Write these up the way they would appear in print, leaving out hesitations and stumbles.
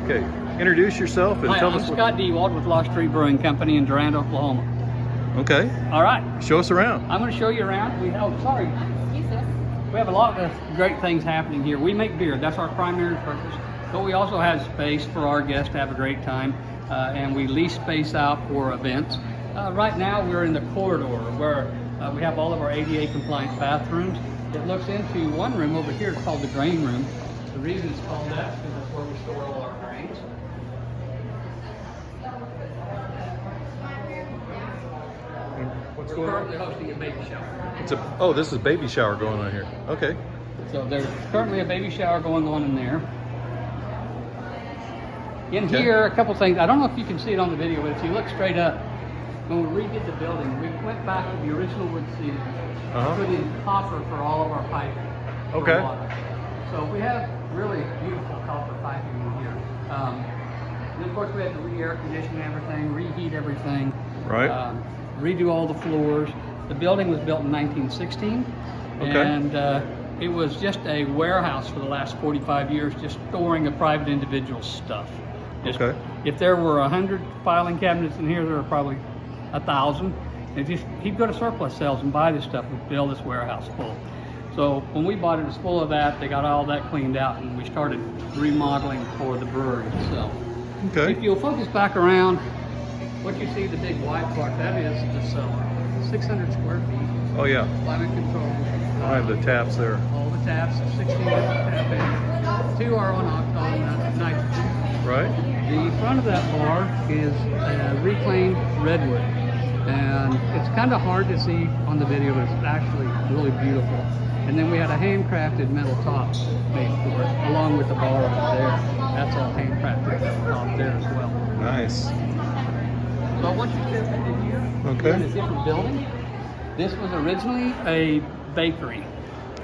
Okay, introduce yourself and Hi, tell I'm us Scott Dewald with Street Brewing Company in Durant, Oklahoma. Okay, All right, show us around. I'm going to show you around. We have a lot of great things happening here. We make beer. That's our primary purpose. But we also have space for our guests to have a great time, and we lease space out for events. Right now, we're in the corridor where we have all of our ADA compliant bathrooms. It looks into one room over here called the grain room. The reason it's called that is because that's where we store all our grains. What's We're going currently on? hosting a baby shower. Oh, this is baby shower going on here. Okay. So there's currently a baby shower going on in there. In Okay. here, a couple things. I don't know if you can see it on the video, but if you look straight up, when we redid the building, we went back to the original wood ceiling, put in copper for all of our piping. for Okay. water. So we have really beautiful copper piping in here. And of course, we had to re-air condition everything, reheat everything, Right. redo all the floors. The building was built in 1916, Okay. and it was just a warehouse for the last 45 years, just storing a private individual's stuff. Okay. If there were 100 filing cabinets in here, there are probably 1,000. And he'd go to surplus sales and buy this stuff and fill this warehouse full. So when we bought it, it was full of that. They got all that cleaned out, and we started remodeling for the brewery itself. Okay. If you'll focus back around, what you see, the big white part, that is the cellar. 600 square feet, Oh yeah. climate control. I have the taps there. All the taps, 16 different tap ends. 2 are on nitrogen. Right. The front of that bar is reclaimed redwood, and it's kind of hard to see on the video, but it's actually really beautiful. And then we had a handcrafted metal top made for it, along with the bar over there. That's all handcrafted metal top there as well. Nice. So once you step in here, Okay. you're in a different building. This was originally a bakery.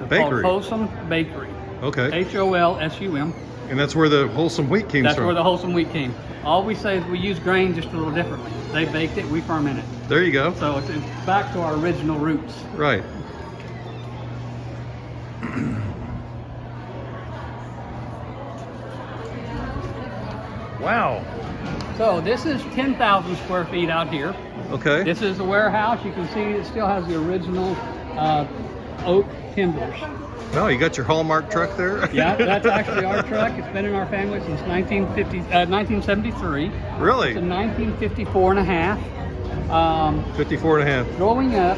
Bakery? Called Wholesome Bakery. Okay. H-O-L-S-U-M. And that's where the wholesome wheat came That's from. where the wholesome wheat came. All we say is we use grain just a little differently. They baked it, we ferment it. There you go. So it's back to our original roots. Right. Wow. So this is 10,000 square feet out here. Okay. This is the warehouse. You can see it still has the original oak timbers. No, you got your Hallmark truck there? Yeah, that's actually our truck. It's been in our family since 1973. Really? It's a 1954 and a half. 54 and a half. Growing up,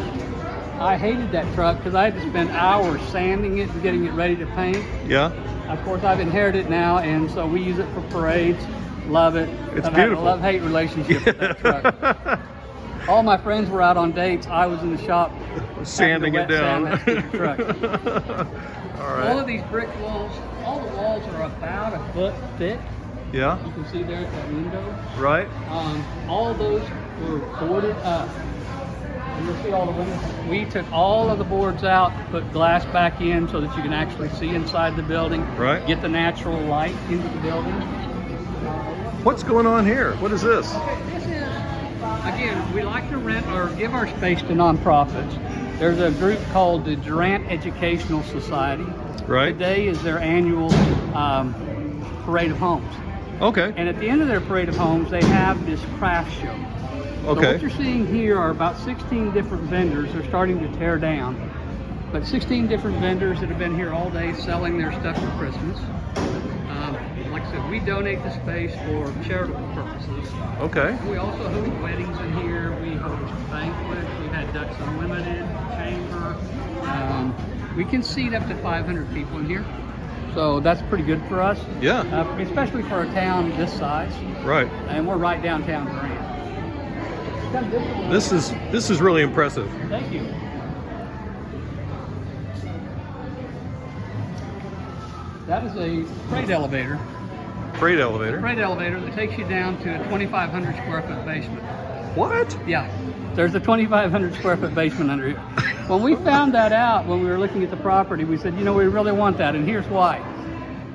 I hated that truck because I had to spend hours sanding it and getting it ready to paint. Yeah? Of course, I've inherited it now, and so we use it for parades. Love it. It's I've had beautiful. a love-hate relationship with that truck. All my friends were out on dates. I was in the shop Sanding it down. Sand that stupid truck. All right. All of these brick walls, all the walls are about a foot thick. Yeah? You can see there at that window. Right? All those were boarded up. And you'll see all the windows. We took all of the boards out, put glass back in so that you can actually see inside the building. Right. Get the natural light into the building. What's going on here? What is this? Okay, this is, again, we like to rent or give our space to nonprofits. There's a group called the Durant Educational Society. Right. Today is their annual parade of homes. Okay. And at the end of their parade of homes, they have this craft show. So Okay. what you're seeing here are about 16 different vendors. They're starting to tear down. But 16 different vendors that have been here all day selling their stuff for Christmas. Like I said, we donate the space for charitable purposes. Okay. We also host weddings in here. We host banquets. We've had Ducks Unlimited, Chamber. We can seat up to 500 people in here. So that's pretty good for us. Yeah. Especially for a town this size. Right. And we're right downtown Durant. This is really impressive. Thank you. That is a freight elevator. Freight elevator. Freight elevator that takes you down to a 2,500 square foot basement. What? Yeah, there's a 2,500 square foot basement under here. When we found that out, when we were looking at the property, we said, you know, we really want that, and here's why.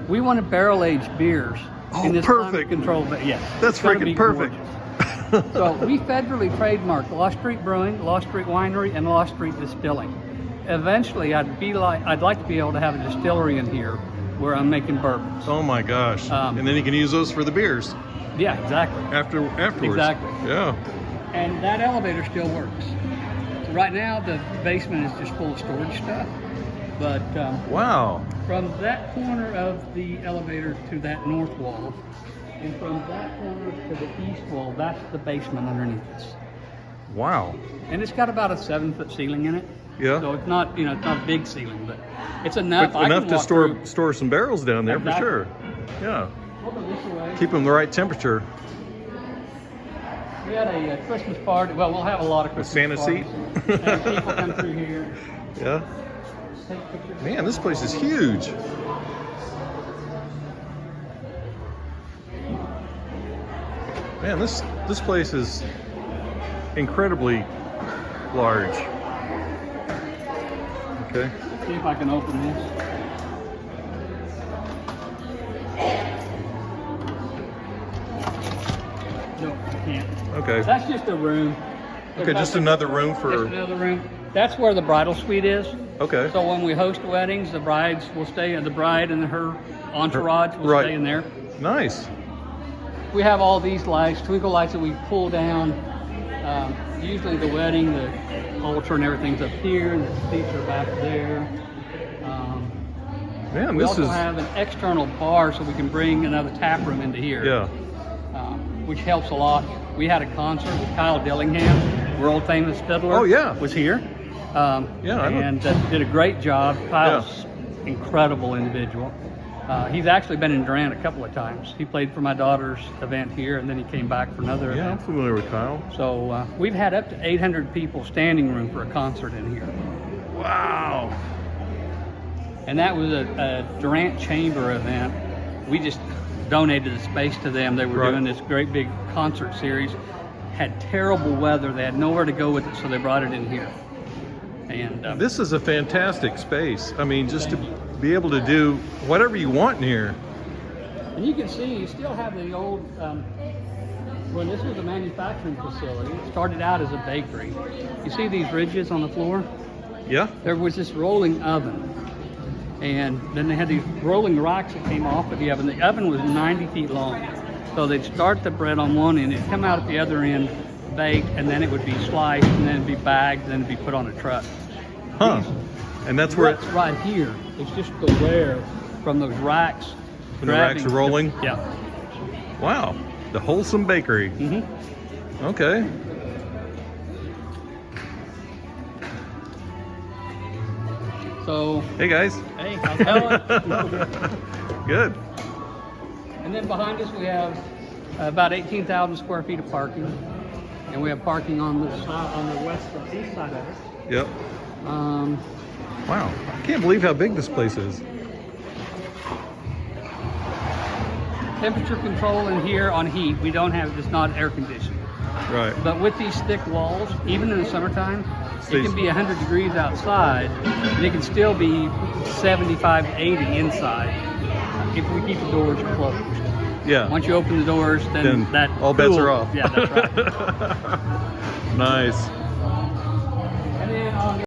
We want to barrel-aged beers in this perfect. control. Yes, That's it's gonna freaking be perfect. gorgeous. So we federally trademarked Lost Street Brewing, Lost Street Winery, and Lost Street Distilling. Eventually, I'd like to be able to have a distillery in here, where I'm making bourbons. Oh my gosh. Um, And then you can use those for the beers Yeah, exactly. afterwards. Exactly. Yeah. And that elevator still works. So right now, the basement is just full of storage stuff. But Wow. from that corner of the elevator to that north wall, and from that corner to the east wall, that's the basement underneath us. Wow. And it's got about a 7-foot ceiling in it. Yeah. So it's not, it's not a big ceiling, but it's enough. But I enough can to walk store through. store some barrels down there Exactly. for sure. Yeah. Over this way. Keep them the right temperature. We had a Christmas party. Well, we'll have a lot of A Christmas Santa parties. seat? And people come through here. Yeah. Take pictures. Man, this place is huge. Man, this place is incredibly large. Okay. See if I can open this. No, I can't. Okay. That's just a room. Okay, just another room Just for. another room. That's where the bridal suite is. Okay. So when we host weddings, the brides will stay, the bride and her entourage will Right. stay in there. Nice. We have all these lights, twinkle lights that we pull down. Usually the wedding, the altar and everything's up here, and the seats are back there. Man, We this also is. have an external bar so we can bring another tap room into here. Yeah. Which helps a lot. We had a concert with Kyle Dillingham, world famous fiddler. Oh, yeah. Was here. Yeah, I know. And did a great job. Kyle's incredible individual. He's actually been in Durant a couple of times. He played for my daughter's event here, and then he came back for another Yeah, I'm event. familiar with Kyle. So we've had up to 800 people standing room for a concert in here. Wow. And that was a Durant Chamber event. We just donated the space to them. They were Right. doing this great big concert series. Had terrible weather. They had nowhere to go with it, so they brought it in here. And This is a fantastic space. I mean, just to be able to do whatever you want in here. and you can see you still have the old. When this was a manufacturing facility, it started out as a bakery. You see these ridges on the floor? Yeah. There was this rolling oven. And then they had these rolling racks that came off of the oven. The oven was 90 feet long. So they'd start the bread on one end, it'd come out at the other end, baked, and then it would be sliced, and then it'd be bagged, and then it'd be put on a truck. Huh. And that's where It's right here. It's just the wear from those racks. When the racks are rolling? Yeah. wow, the Wholesome Bakery. Mm-hmm. Okay. So, Hey guys. hey, how's it going? Good. And then behind us we have about 18,000 square feet of parking. And we have parking on the side, on the west and east side of it. Yep. Um, Wow. I can't believe how big this place is. temperature control in here on heat, we don't have, it's not air conditioned. Right. But with these thick walls, even in the summertime, Stays- it can be 100 degrees outside, and it can still be 75, 80 inside if we keep the doors closed. Yeah. Once you open the doors, then that all bets cool- are off. Yeah, that's right. Nice. And then on the